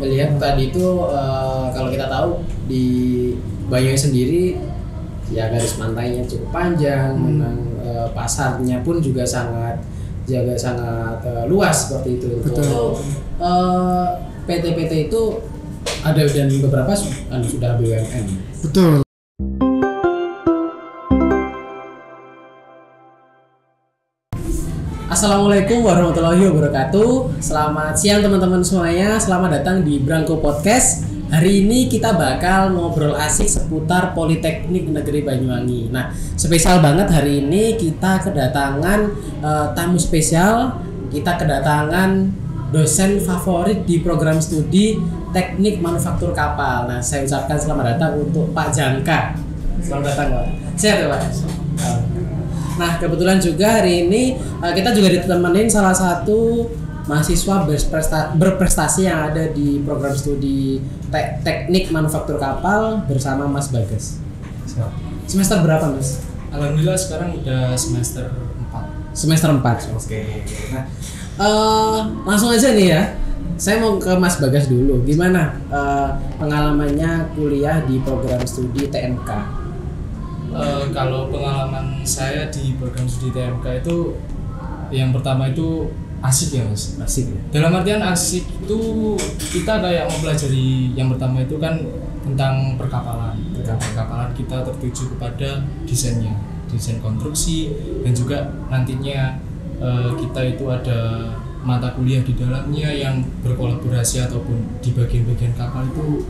melihat tadi itu kalau kita tahu di Banyuwangi sendiri ya garis pantainya cukup panjang, memang pasarnya pun juga sangat luas seperti itu. Betul. PT-PT itu ada dan beberapa sudah BUMN. Betul. Assalamualaikum warahmatullahi wabarakatuh. Selamat siang teman-teman semuanya. Selamat datang di Brangko Podcast. Hari ini kita bakal ngobrol asik seputar Politeknik Negeri Banyuwangi. Nah, spesial banget hari ini kita kedatangan tamu spesial. Kita kedatangan dosen favorit di program studi Teknik Manufaktur Kapal. Nah, saya ucapkan selamat datang untuk Pak Jangka. Selamat datang, Pak. Sehat ya, Pak? Nah, kebetulan juga hari ini kita juga ditemenin salah satu mahasiswa berprestasi yang ada di program studi Teknik Manufaktur Kapal bersama Mas Bagas. Semester berapa, Mas? Alhamdulillah sekarang udah semester 4. Semester 4. Oke. Nah, langsung aja nih ya. Saya mau ke Mas Bagas dulu. Gimana pengalamannya kuliah di program studi TMK? Kalau pengalaman saya di program studi TMK itu yang pertama itu asik ya, Mas. Asik ya. Dalam artian asik itu kita kayak mempelajari yang pertama itu kan tentang perkapalan. Perkapalan kita tertuju kepada desainnya, desain konstruksi, dan juga nantinya kita itu ada mata kuliah di dalamnya yang berkolaborasi ataupun di bagian-bagian kapal itu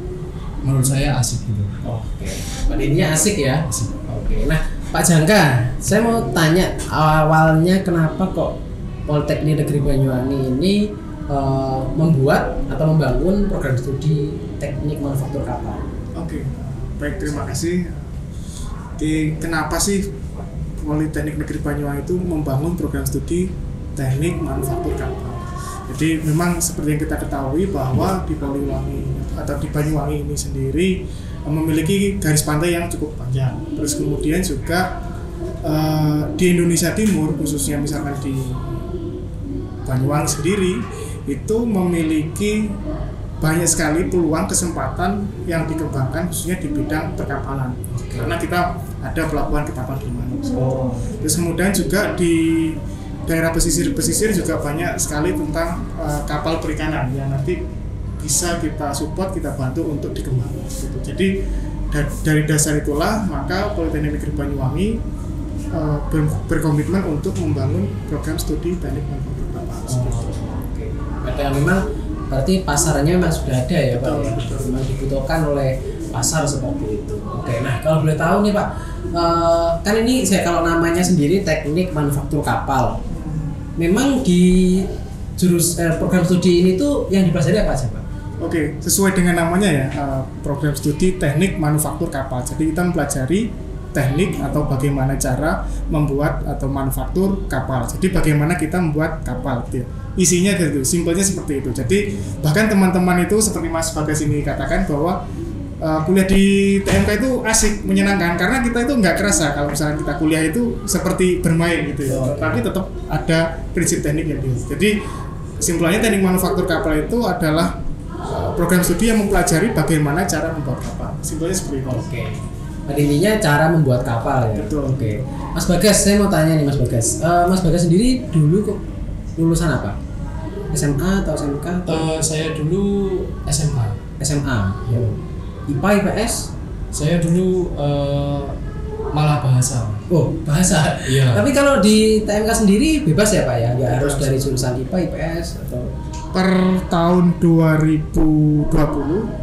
menurut saya asik gitu. Oke. Pada intinya asik ya. Asik. Oke. Nah, Pak Jangka, saya mau tanya awalnya kenapa kok Politeknik Negeri Banyuwangi ini membuat atau membangun program studi Teknik Manufaktur Kapal? Oke. Baik, terima kasih. Kenapa sih Politeknik Negeri Banyuwangi itu membangun program studi Teknik Manufaktur Kapal? Jadi memang seperti yang kita ketahui bahwa di Poliwangi atau di Banyuwangi ini sendiri memiliki garis pantai yang cukup panjang. Terus kemudian juga di Indonesia Timur, khususnya misalkan di Banyuwangi sendiri, itu memiliki banyak sekali peluang kesempatan yang dikembangkan khususnya di bidang perkapalan. Karena kita ada pelabuhan Ketapang Gilimanuk. Terus kemudian juga di daerah pesisir juga banyak sekali tentang kapal perikanan yang nanti bisa kita support, kita bantu untuk dikembangkan. Gitu. Jadi dari dasar itulah maka Politeknik Negeri Banyuwangi berkomitmen untuk membangun program studi Teknik Manufaktur Kapal. Oke. Berarti pasarnya memang sudah ada ya, Pak. Betul. Memang dibutuhkan oleh pasar seperti itu. Oke. Nah, kalau boleh tahu nih, Pak, kan ini kalau namanya sendiri Teknik Manufaktur Kapal. Memang di program studi ini tuh yang dipelajari apa aja, Pak? Oke, sesuai dengan namanya ya, program studi Teknik Manufaktur Kapal. Jadi kita mempelajari teknik atau bagaimana cara membuat atau manufaktur kapal. Jadi bagaimana kita membuat kapal. Gitu. Isinya gitu, simpelnya seperti itu. Jadi bahkan teman-teman itu seperti Mas Bagas ini katakan bahwa kuliah di TMK itu asik, menyenangkan karena kita itu nggak kerasa kalau misalnya kita kuliah itu seperti bermain gitu ya. Tapi tetap ada prinsip tekniknya gitu. Jadi kesimpulannya Teknik Manufaktur Kapal itu adalah program studi yang mempelajari bagaimana cara membuat kapal. Simpelnya seperti itu. Oke. Pada intinya cara membuat kapal ya. Betul. Oke. Mas Bagas, saya mau tanya nih Mas Bagas. Mas Bagas sendiri dulu kok lulusan apa? SMA atau SMK? Saya dulu SMA. SMA. Ya. IPA, IPS? Saya dulu malah bahasa. Oh, bahasa. Iya. Tapi kalau di TMK sendiri bebas ya, Pak ya? Nggak harus dari jurusan IPA, IPS atau Per tahun 2020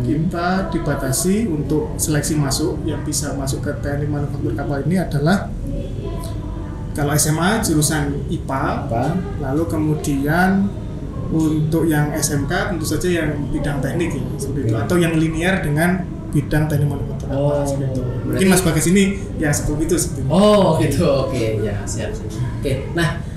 kita dibatasi untuk seleksi masuk yang bisa masuk ke Teknik Manufaktur Kapal ini adalah kalau SMA jurusan IPA, lalu kemudian untuk yang SMK tentu saja yang bidang teknik ya, seperti itu, atau yang linear dengan bidang Teknik Manufaktur Kapal seperti itu. Mungkin Mas Bagas ini yang seperti itu seperti itu. Oh gitu, oke ya siap. Oke, nah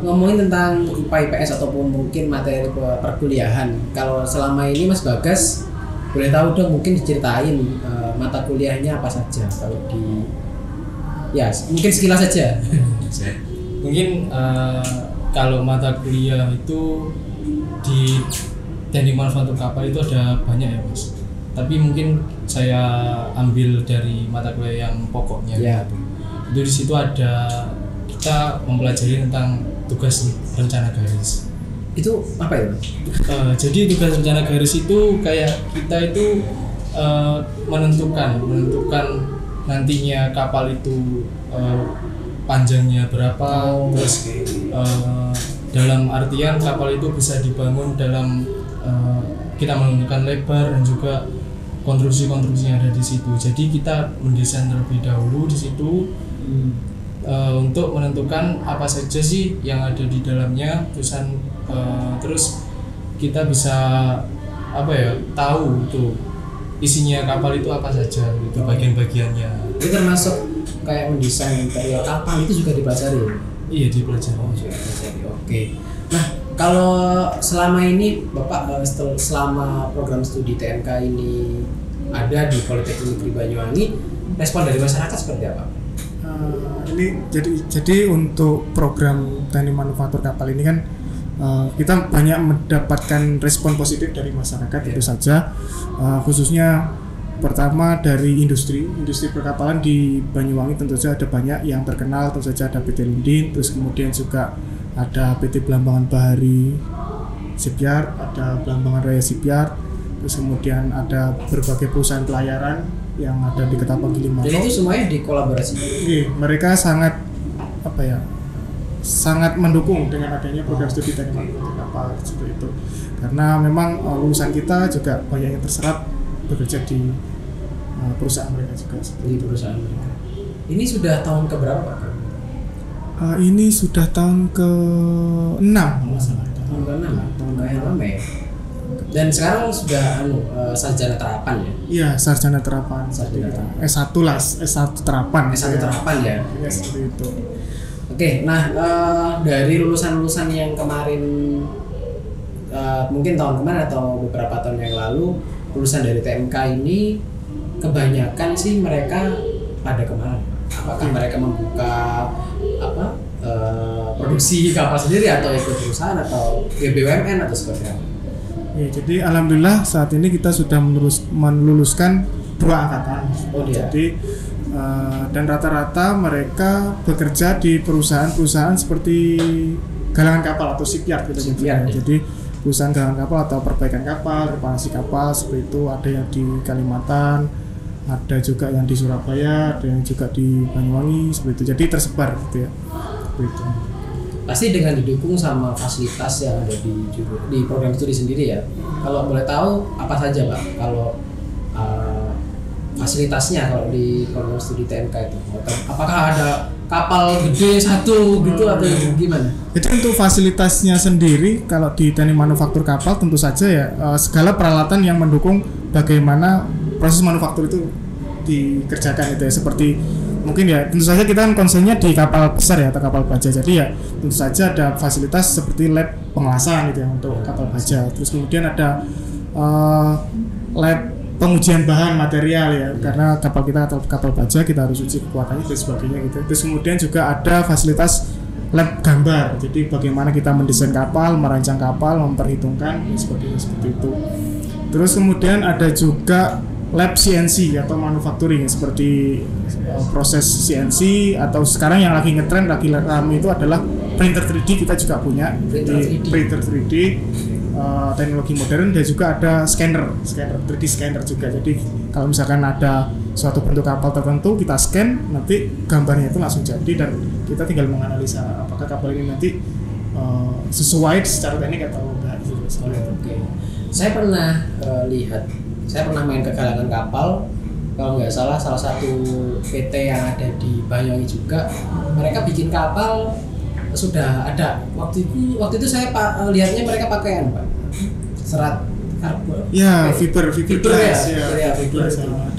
ngomongin tentang IPA IPS ataupun mungkin materi perkuliahan, kalau selama ini Mas Bagas boleh tahu dong mungkin diceritain mata kuliahnya apa saja kalau di ya mungkin sekilas saja. Mungkin kalau mata kuliah itu di teknik manufaktur kapal itu ada banyak ya Mas. Tapi mungkin saya ambil dari mata kuliah yang pokoknya gitu. Itu di situ ada kita mempelajari tentang tugas rencana garis. Itu apa ya? Jadi tugas rencana garis itu kayak kita itu menentukan nantinya kapal itu panjangnya berapa, terus dalam artian kapal itu bisa dibangun dalam kita menentukan lebar dan juga konstruksi-konstruksi yang ada di situ. Jadi kita mendesain terlebih dahulu di situ untuk menentukan apa saja sih yang ada di dalamnya, terus kita bisa tahu tuh isinya kapal itu apa saja, itu bagian-bagiannya. Itu termasuk kayak mendesain interior kapal itu juga dipelajari. Iya, dipelajari. Oke. Nah, kalau selama ini Bapak selama program studi TMK ini ada di Politeknik Negeri Banyuwangi, respon dari masyarakat seperti apa? Jadi untuk program teknik manufaktur kapal ini kan kita banyak mendapatkan respon positif dari masyarakat tentu saja, khususnya pertama dari industri perkapalan di Banyuwangi. Tentu saja ada banyak yang terkenal, tentu saja ada PT Lundin, terus kemudian juga ada PT Belambangan Bahari Shipyard, ada Belambangan Raya Shipyard, terus kemudian ada berbagai perusahaan pelayaran yang ada di Ketapang Gilimanuk. Dan itu semuanya dikolaborasikan. Mereka sangat sangat mendukung dengan adanya program studi teknik manufaktur kapal seperti itu, karena memang lulusan kita juga banyak yang terserap bekerja di perusahaan mereka juga. Di perusahaan mereka. Ini sudah tahun keberapa Pak? Ini sudah tahun ke-6 masalah. Tahun ke-6. Tahun ke-6 ya. Dan sekarang sudah sarjana terapan ya? Iya, sarjana terapan. S1 lah, S1 terapan. S1 terapan ya? Iya, seperti itu. Oke, nah dari lulusan-lulusan yang kemarin mungkin tahun kemarin atau beberapa tahun yang lalu, lulusan dari TMK ini kebanyakan sih mereka pada kemana? Apakah mereka membuka produksi kapal sendiri atau ikut perusahaan atau BUMN atau seperti apa? Ya, jadi alhamdulillah saat ini kita sudah meluluskan 2 angkatan. Jadi dan rata-rata mereka bekerja di perusahaan-perusahaan seperti galangan kapal atau shipyard gitu. Jadi perusahaan galangan kapal atau perbaikan kapal, reparasi kapal seperti itu. Ada yang di Kalimantan, ada juga yang di Surabaya, ada yang juga di Banyuwangi seperti itu. Jadi tersebar gitu ya. Seperti itu. Pasti dengan didukung sama fasilitas yang ada di program studi sendiri ya. Kalau boleh tahu apa saja Pak kalau fasilitasnya kalau di program studi TMK itu? Apakah ada kapal gede satu gitu atau gimana? Jadi untuk fasilitasnya sendiri kalau di teknik manufaktur kapal tentu saja ya segala peralatan yang mendukung bagaimana proses manufaktur itu dikerjakan itu ya, seperti mungkin ya tentu saja kita kan concernnya di kapal besar ya atau kapal baja, jadi ya tentu saja ada fasilitas seperti lab pengelasan gitu ya untuk kapal baja, terus kemudian ada lab pengujian bahan material ya, karena kapal kita atau kapal baja kita harus uji kekuatannya dan sebagainya gitu. Terus kemudian juga ada fasilitas lab gambar, jadi bagaimana kita mendesain kapal, merancang kapal, memperhitungkan seperti itu. Terus kemudian ada juga lab CNC atau manufacturing seperti proses CNC, atau sekarang yang lagi ngetrend lagi ramai itu adalah printer 3D. Kita juga punya printer 3D teknologi modern, dan juga ada scanner 3D scanner juga. Jadi kalau misalkan ada suatu bentuk kapal tertentu kita scan, nanti gambarnya itu langsung jadi dan kita tinggal menganalisa apakah kapal ini nanti sesuai secara teknik atau enggak gitu. Oke. Saya pernah main ke galangan kapal, kalau nggak salah satu PT yang ada di Banyuwangi juga, mereka bikin kapal sudah ada. Waktu itu saya lihatnya mereka pakaian Pak, serat karbon. Ya, fiber ya.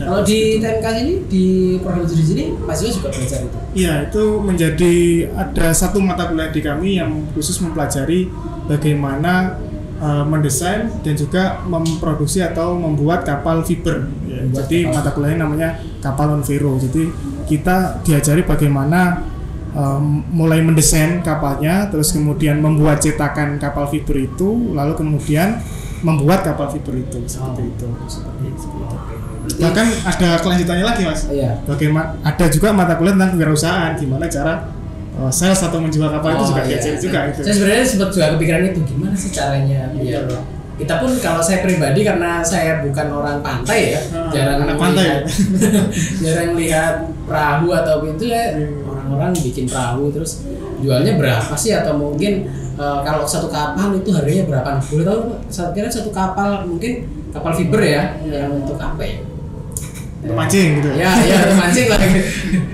Kalau di TMK ini di program studi sini mahasiswa juga belajar itu. Iya, itu menjadi ada satu mata kuliah di kami yang khusus mempelajari bagaimana mendesain dan juga memproduksi atau membuat kapal fiber ya. Jadi mata kuliahnya namanya kapal non-vero. Jadi kita diajari bagaimana mulai mendesain kapalnya, terus kemudian membuat cetakan kapal fiber itu, lalu kemudian membuat kapal fiber itu seperti itu. Bahkan ada kelanjutannya lagi Mas. Iya. Bagaimana ada juga mata kuliah tentang kewirausahaan, gimana cara sales atau menjual kapal itu juga diajari juga itu. Saya sebenarnya sempat juga kepikiran itu gimana sih caranya biar kita pun, kalau saya pribadi karena saya bukan orang pantai ya, jarang anak pantai. Jarang lihat perahu atau itu ya, orang-orang bikin perahu terus jualnya berapa sih, atau mungkin kalau satu kapal itu harganya berapa? Boleh tahu Pak? Saya kira satu kapal mungkin kapal fiber ya, yang untuk apa ya? Mancing gitu. Ya, mancing lah.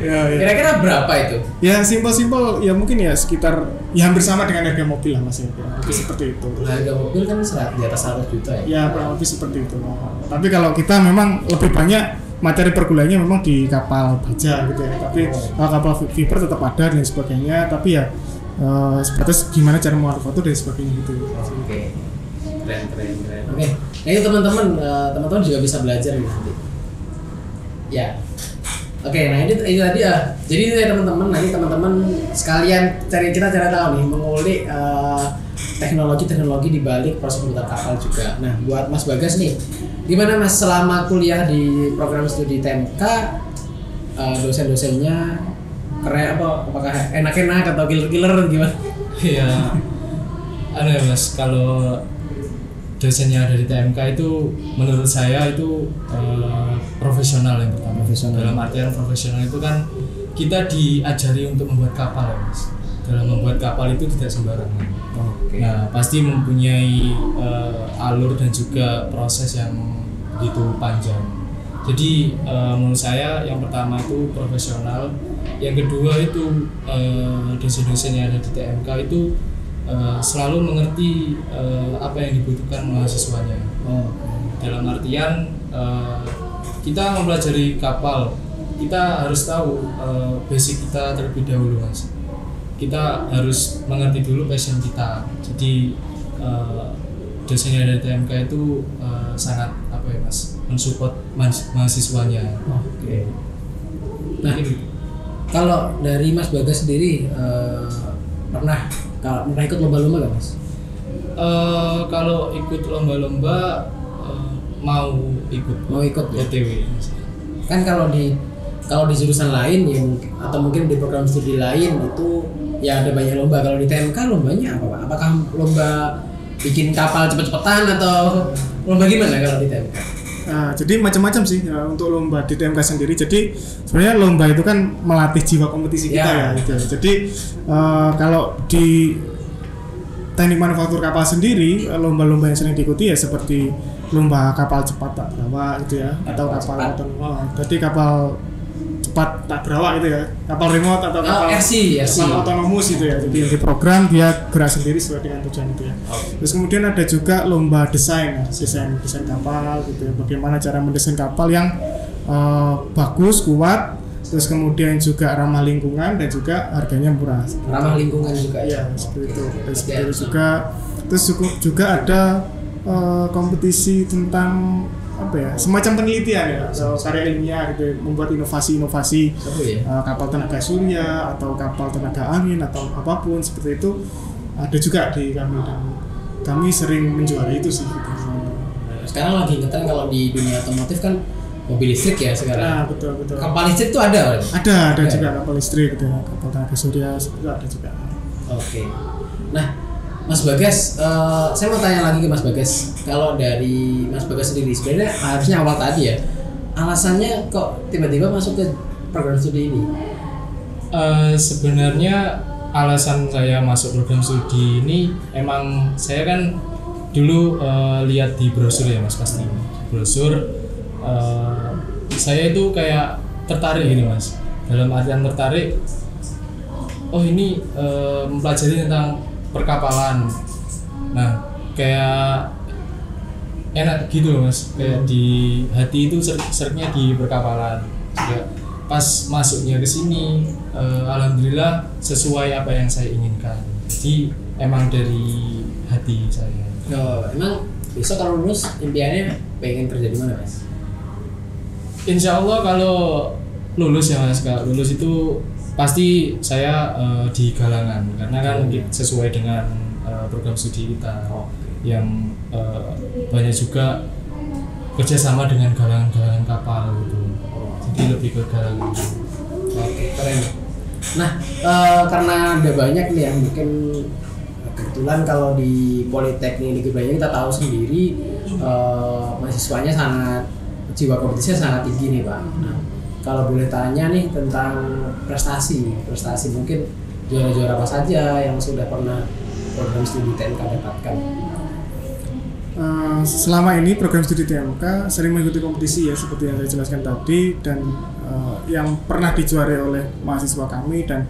Ya. Kira-kira berapa itu? Ya simpel-simpel ya, mungkin ya sekitar ya hampir sama dengan harga mobil lah Mas ya. Seperti itu. Harga mobil kan di atas 100 juta ya. Ya kurang lebih seperti itu. Tapi kalau kita memang lebih banyak materi pergulanya memang di kapal baja gitu ya. Tapi kapal fiber tetap ada dan sebagainya. Tapi ya sebatas gimana cara memanfaatkan dan sebagainya gitu. Oke. Keren. Oke. Nah itu teman-teman juga bisa belajar nih nanti. Ya. Oke, nah ini tadi ya. Jadi ini ya teman-teman, nanti teman-teman sekalian kita cari tahu nih, mengulik teknologi di balik proses pembuatan kapal juga. Nah, buat Mas Bagas nih, gimana Mas selama kuliah di program studi TMK, dosen-dosennya keren apakah enak-enak atau killer-killer gimana? Iya. Ya Mas, kalau dosennya dari TMK itu menurut saya itu profesional yang pertama. Dalam artian profesional itu kan kita diajari untuk membuat kapal ya Mas. Dalam membuat kapal itu tidak sembarangan. Nah pasti mempunyai alur dan juga proses yang begitu panjang. Jadi menurut saya yang pertama itu profesional, yang kedua itu dosen-dosen yang ada di TMK itu selalu mengerti apa yang dibutuhkan mahasiswanya. Dalam artian kita mempelajari kapal, kita harus tahu basic kita terlebih dahulu Mas. Kita harus mengerti dulu passion kita. Jadi dosennya dari TMK itu sangat apa ya Mas, mensupport mahasiswanya. Oke. Nah, kalau dari Mas Bagas sendiri pernah ikut lomba-lomba nggak Mas? Kalau ikut lomba-lomba mau ikut ya? OTW. Kan kalau di jurusan lain ya, atau mungkin di program studi lain itu ya ada banyak lomba. Kalau di TMK lombanya apa Pak? Apakah lomba bikin kapal cepet-cepetan atau lomba gimana kalau di TMK? Nah, jadi macam-macam sih ya, untuk lomba di TMK sendiri. Jadi sebenarnya lomba itu kan melatih jiwa kompetisi kita ya gitu. Jadi kalau di teknik manufaktur kapal sendiri, lomba-lomba yang sering diikuti ya seperti lomba kapal cepat tak berawak gitu ya, atau kapal otonom. Jadi kapal cepat tak berawak gitu ya, kapal remote atau kapal otonomus gitu ya. Jadi di program dia gerak sendiri sesuai dengan tujuan itu ya. Terus kemudian ada juga lomba desain kapal gitu ya, bagaimana cara mendesain kapal yang bagus, kuat, terus kemudian juga ramah lingkungan dan juga harganya murah. Ramah lingkungan juga ya, seperti itu. Terus juga ada kompetisi tentang apa ya, semacam penelitian ya, atau karya ilmiah gitu, membuat inovasi kapal tenaga surya atau kapal tenaga angin atau apapun seperti itu ada juga di kami, dan kami sering menjuarai itu sih gitu. Sekarang lagi ngetren kalau di dunia otomotif kan mobil listrik ya sekarang. Nah, betul. Kapal listrik itu ada juga kapal listrik gitu ya, kapal tenaga surya itu ada juga. Oke. Nah, Mas Bagas, saya mau tanya lagi ke Mas Bagas. Kalau dari Mas Bagas sendiri, sebenarnya harusnya awal tadi ya, alasannya kok tiba-tiba masuk ke program studi ini? Sebenarnya alasan saya masuk program studi ini emang saya kan dulu lihat di brosur ya Mas, pasti brosur. Saya itu kayak tertarik gini Mas. Dalam artian tertarik, oh ini mempelajari tentang perkapalan. Nah, kayak enak gitu Mas. Kayak di hati itu seretnya di perkapalan. Juga pas masuknya ke sini, alhamdulillah sesuai apa yang saya inginkan. Jadi emang dari hati saya. Emang besok kalau lulus impiannya pengen kerja di mana Mas? Insya Allah kalau lulus ya Mas, kalau lulus itu pasti saya di galangan, karena kan sesuai dengan program studi kita. yang banyak juga kerjasama dengan galangan-galangan kapal gitu. Jadi lebih ke galangan. Oke, keren. Nah, karena ada banyak nih yang mungkin kebetulan kalau di Politeknik Negeri Banyuwangi kita tahu sendiri mahasiswanya sangat, jiwa kompetisinya sangat tinggi nih Pak. Nah, kalau boleh tanya nih tentang prestasi mungkin juara-juara apa saja yang sudah pernah program studi TMK dapatkan? Selama ini program studi TMK sering mengikuti kompetisi ya seperti yang saya jelaskan tadi, dan yang pernah dijuarai oleh mahasiswa kami dan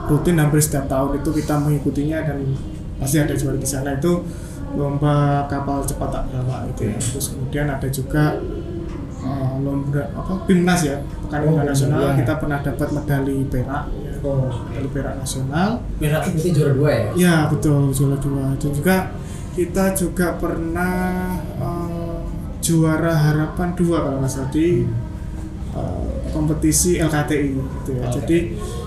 rutin hampir setiap tahun itu kita mengikutinya dan pasti ada juara di sana, itu lomba kapal cepat tak berapa itu ya. Terus kemudian ada juga lomba PIMNAS ya, Pekan Olahraga Nasional, iya. Kita pernah dapat medali perak ya, medali perak nasional. Perak itu berarti juara 2 ya? Ya betul, juara 2. Dan juga kita juga pernah juara harapan 2 kalau nggak salah di kompetisi LKTI gitu ya.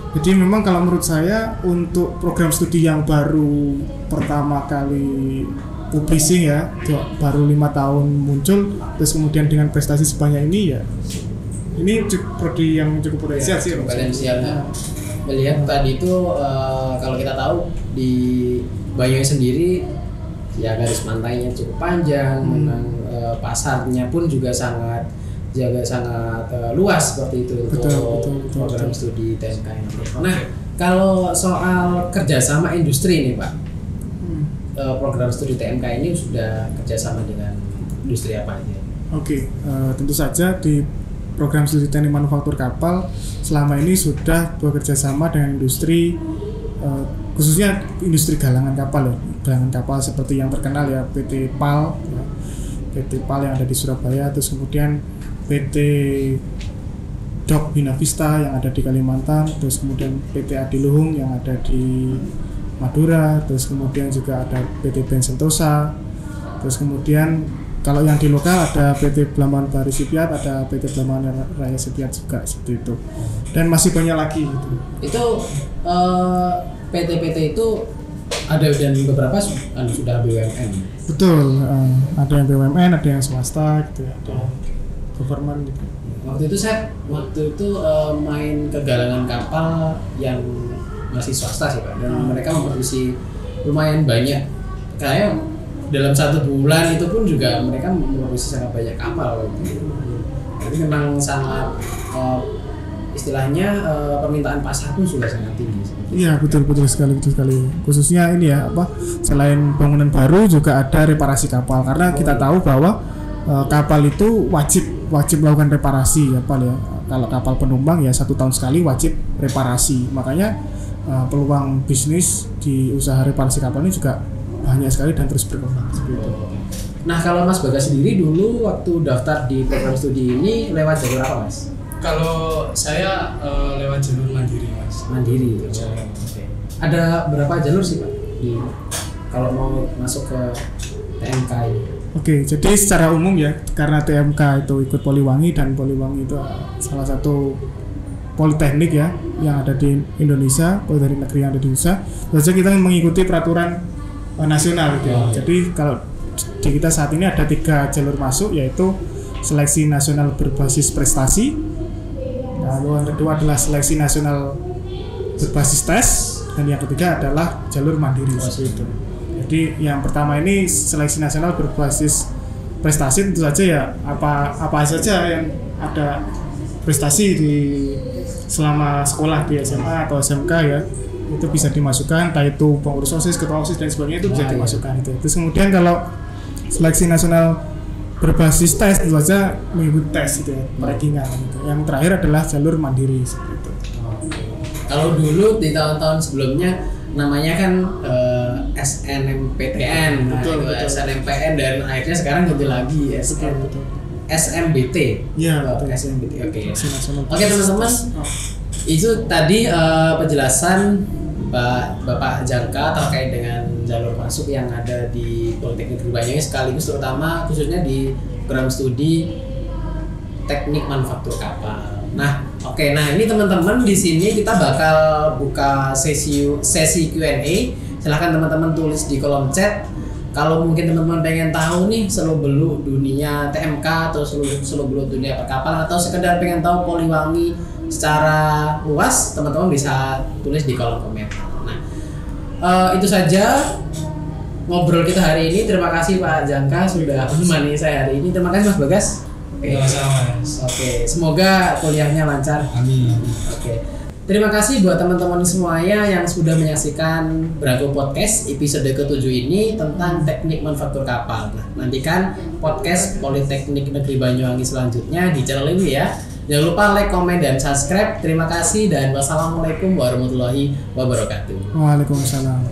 Jadi memang kalau menurut saya untuk program studi yang baru pertama kali publishing ya, baru 5 tahun muncul, terus kemudian dengan prestasi sebanyak ini ya, ini prodi yang cukup potensial sih. Potensialnya melihat tadi itu kalau kita tahu di Banyuwangi sendiri ya garis pantainya cukup panjang, memang pasarnya pun juga sangat luas seperti itu untuk program studi TMK ini. Nah, kalau soal kerjasama industri nih Pak, program studi TMK ini sudah kerjasama dengan industri apa aja? Oke, tentu saja di program studi teknik manufaktur kapal selama ini sudah bekerja sama dengan industri, khususnya industri galangan kapal ya, galangan kapal seperti yang terkenal ya, PT PAL ya, PT PAL yang ada di Surabaya, terus kemudian PT Dok Bina Vista yang ada di Kalimantan, terus kemudian PT Adiluhung yang ada di Madura, terus kemudian juga ada PT Ben Sentosa, terus kemudian kalau yang di lokal ada PT Blambangan Bahari Shipyard, ada PT Blambangan Raya Shipyard juga seperti itu, dan masih banyak lagi gitu. Itu PT-PT itu ada dan beberapa sudah BUMN. Betul, ada yang BUMN, ada yang swasta gitu ya, ada government gitu. Waktu itu main ke galangan kapal yang masih swasta sih Pak, dan mereka memproduksi lumayan banyak, kayak dalam 1 bulan itu pun juga mereka memproduksi sangat banyak kapal gitu. Jadi memang sangat istilahnya permintaan pasar pun sudah sangat tinggi. Iya betul sekali. Khususnya ini ya selain bangunan baru juga ada reparasi kapal, karena kita tahu bahwa kapal itu wajib melakukan reparasi kapal ya. Kalau kapal penumpang ya 1 tahun sekali wajib reparasi. Makanya peluang bisnis di usaha reparasi kapal ini juga banyak sekali dan terus berkembang seperti itu. Nah, kalau Mas Bagas sendiri dulu waktu daftar di program studi ini lewat jalur apa Mas? Kalau saya lewat jalur mandiri Mas. Mandiri. Oke. Ada berapa jalur sih Pak kalau mau masuk ke TMK ini? Oke, jadi secara umum ya, karena TMK itu ikut Poliwangi, dan Poliwangi itu salah satu politeknik ya yang ada di Indonesia, politeknik negeri yang ada di Indonesia. Jadi kita mengikuti peraturan nasional gitu ya. Jadi kalau di kita saat ini ada 3 jalur masuk, yaitu seleksi nasional berbasis prestasi, lalu yang kedua adalah seleksi nasional berbasis tes, dan yang ketiga adalah jalur mandiri seperti itu. Jadi yang pertama ini seleksi nasional berbasis prestasi, tentu saja ya apa saja yang ada prestasi di selama sekolah di SMA atau SMK ya, itu bisa dimasukkan, entah itu pengurus OSIS, ketua OSIS dan sebagainya, itu bisa dimasukkan itu. Terus kemudian kalau seleksi nasional berbasis tes, tentu saja mengikuti tes gitu ya, rankingan gitu. Yang terakhir adalah jalur mandiri seperti itu. Kalau dulu di tahun-tahun sebelumnya namanya kan SNMPTN, betul. SNMPN, dan akhirnya sekarang ganti lagi SMBT. Iya, SMBT. Oke. Oke Teman-teman, itu tadi penjelasan Bapak Jangka terkait dengan jalur masuk yang ada di Politeknik Negeri Banyuwangi, sekaligus terutama khususnya di program studi teknik manufaktur kapal. Nah, ini teman-teman di sini kita bakal buka sesi Q&A. Silahkan teman-teman tulis di kolom chat kalau mungkin teman-teman pengen tahu nih seluk-beluk dunia TMK atau seluk-beluk dunia perkapalan atau sekedar pengen tahu Poliwangi secara luas, teman-teman bisa tulis di kolom komentar. Nah, itu saja ngobrol kita hari ini. Terima kasih Pak Jangka sudah menemani saya hari ini. Terima kasih Mas Bagas. Oke, semoga kuliahnya lancar. Amin. Oke. Terima kasih buat teman-teman semuanya yang sudah menyaksikan Brangko Podcast episode ke-7 ini tentang teknik manufaktur kapal. Nah, nantikan podcast Politeknik Negeri Banyuwangi selanjutnya di channel ini ya. Jangan lupa like, komen, dan subscribe. Terima kasih dan wassalamualaikum warahmatullahi wabarakatuh. Waalaikumsalam.